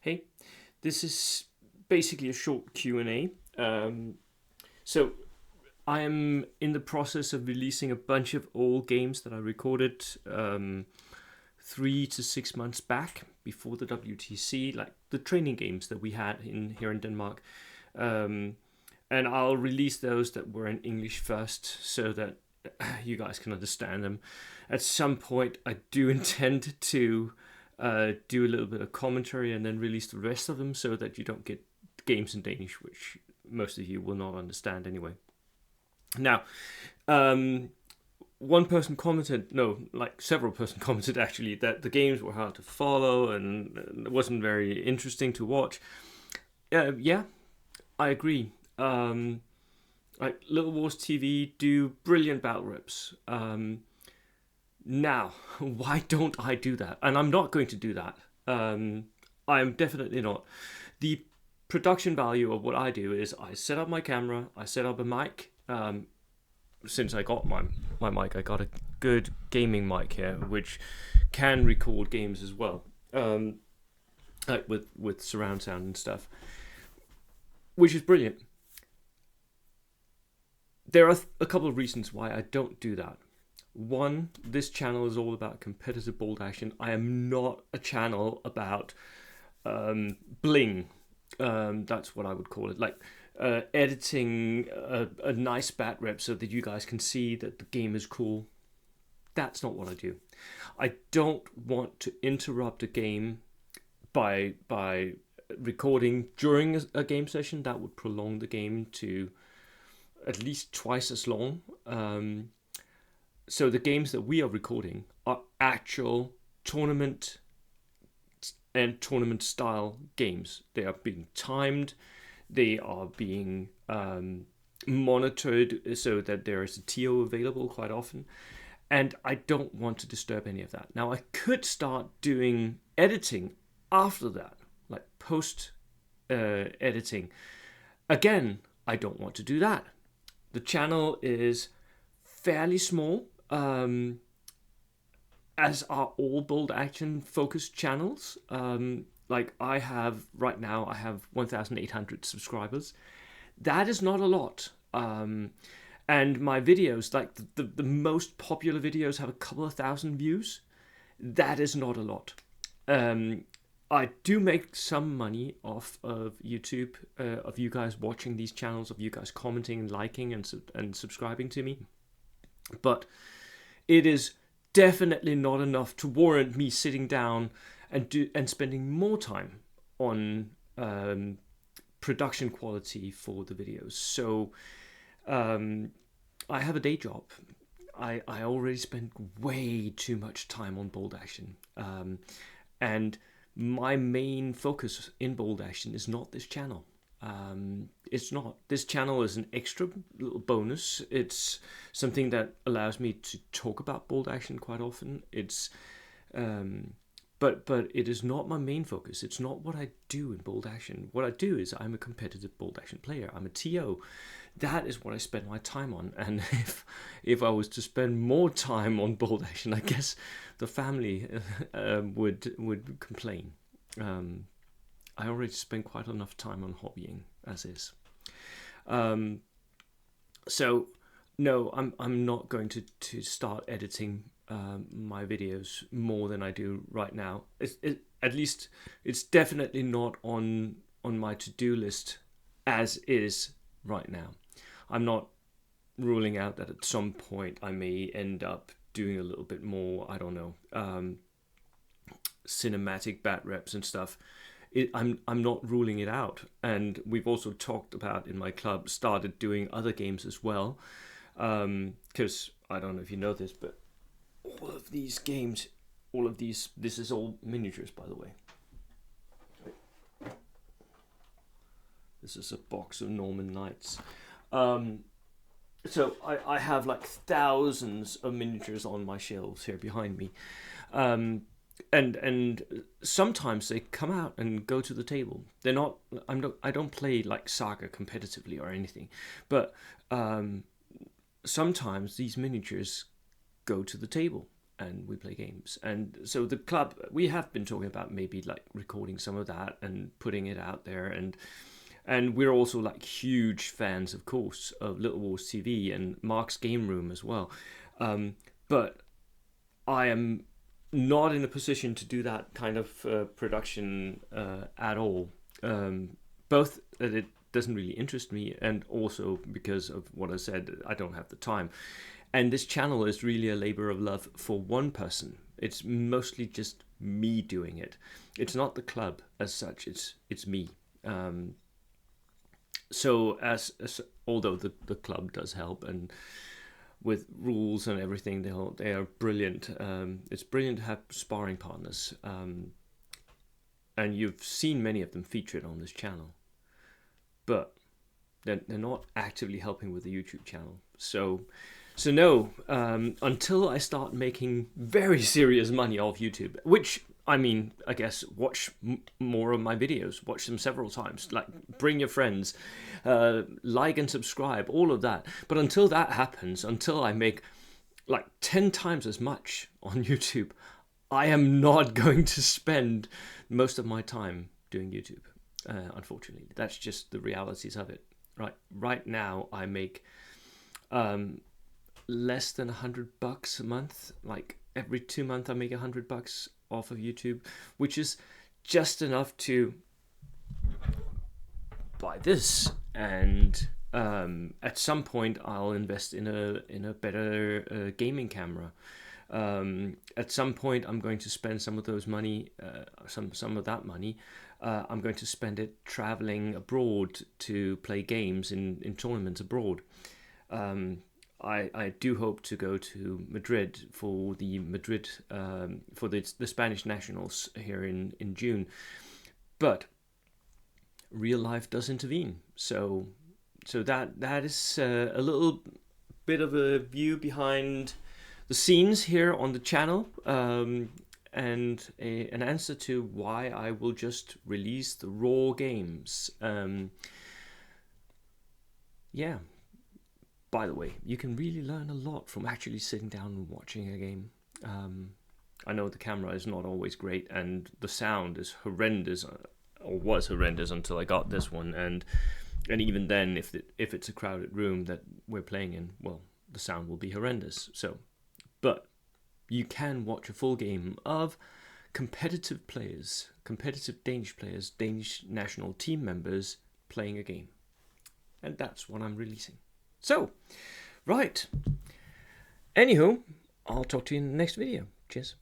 Hey, this is basically a short Q&A. So I am in the process of releasing a bunch of old games that I recorded 3 to 6 months back before the WTC, like the training games that we had in here in Denmark. Um, and I'll release those that were in English first so that you guys can understand them. At some point, I do intend to do a little bit of commentary and then release the rest of them so that you don't get games in Danish, which most of you will not understand anyway. Now, um, one person commented, no, like several person commented actually, that the games were hard to follow and it wasn't very interesting to watch. Yeah, I agree. Like Little Wars TV do brilliant battle rips. Now, why don't I do that? And I'm not going to do that. I'm definitely not. The production value of what I do is I set up my camera, I set up a mic. Since I got my mic, I got a good gaming mic here, which can record games as well, like with surround sound and stuff, which is brilliant. There are a couple of reasons why I don't do that. One, this channel is all about competitive bold action. I am not a channel about bling. That's what I would call it. Like editing a nice bat rep so that you guys can see that the game is cool. That's not what I do. I don't want to interrupt a game by recording during a game session. That would prolong the game to at least twice as long. So the games that we are recording are actual tournament and tournament style games. They are being timed. They are being monitored so that there is a TO available quite often. And I don't want to disturb any of that. Now I could start doing editing after that, like post editing. Again, I don't want to do that. The channel is fairly small, as are all bold action focused channels. Like I have right now, I have 1,800 subscribers. That is not a lot. And my videos, like the most popular videos, have a couple of thousand views. That is not a lot. I do make some money off of YouTube, of you guys watching these channels, of you guys commenting and liking and subscribing to me. But it is definitely not enough to warrant me sitting down and spending more time on production quality for the videos. So I have a day job. I already spend way too much time on bold action. And my main focus in bold action is not this channel. It's not. This channel is an extra little bonus. It's something that allows me to talk about bold action quite often. It's but it is not my main focus. It's not what I do in bold action. What I do is I'm a competitive bold action player. I'm a TO. That is what I spend my time on. And if I was to spend more time on bold action, I guess the family would complain. I already spend quite enough time on hobbying as is. So no, I'm not going to start editing my videos more than I do right now. At least it's definitely not on my to-do list as is right now. I'm not ruling out that at some point I may end up doing a little bit more, I don't know, cinematic bat reps and stuff. I'm not ruling it out. And we've also talked about in my club, started doing other games as well. Because I don't know if you know this, but all of these games, this is all miniatures, by the way. This is a box of Norman Knights. So I have like thousands of miniatures on my shelves here behind me. And sometimes they come out and go to the table. They're not. I don't play like Saga competitively or anything, but sometimes these miniatures go to the table. and we play games. And so the club, we have been talking about maybe like recording some of that and putting it out there, and we're also like huge fans, of course, of Little Wars TV and Mark's Game Room as well. But I am not in a position to do that kind of production at all. Both that it doesn't really interest me, and also because of what I said, I don't have the time. And this channel is really a labor of love for one person. It's mostly just me doing it. It's not the club as such. It's me. So as although the club does help, and with rules and everything, they are brilliant. It's brilliant to have sparring partners, and you've seen many of them featured on this channel, but they're not actively helping with the YouTube channel. So no, until I start making very serious money off YouTube, which, I mean, I guess watch more of my videos, watch them several times, like bring your friends, like and subscribe, all of that. But until that happens, until I make like 10 times as much on YouTube, I am not going to spend most of my time doing YouTube. Unfortunately, that's just the realities of it. Right now, I make less than $100 a month. Like every 2 months, I make $100 off of YouTube, which is just enough to buy this, and at some point I'll invest in a better gaming camera. At some point I'm going to spend some of those money, some of that money. I'm going to spend it traveling abroad to play games in tournaments abroad. I do hope to go to Madrid for the Spanish Nationals here in June, but real life does intervene. So that is a little bit of a view behind the scenes here on the channel, and an answer to why I will just release the raw games. Yeah. By the way, you can really learn a lot from actually sitting down and watching a game. I know the camera is not always great, and the sound is horrendous, or was horrendous until I got this one. And even then, if it's a crowded room that we're playing in, well, the sound will be horrendous. So, but you can watch a full game of competitive players, competitive Danish players, Danish national team members playing a game, and that's what I'm releasing. So, right. Anywho, I'll talk to you in the next video. Cheers.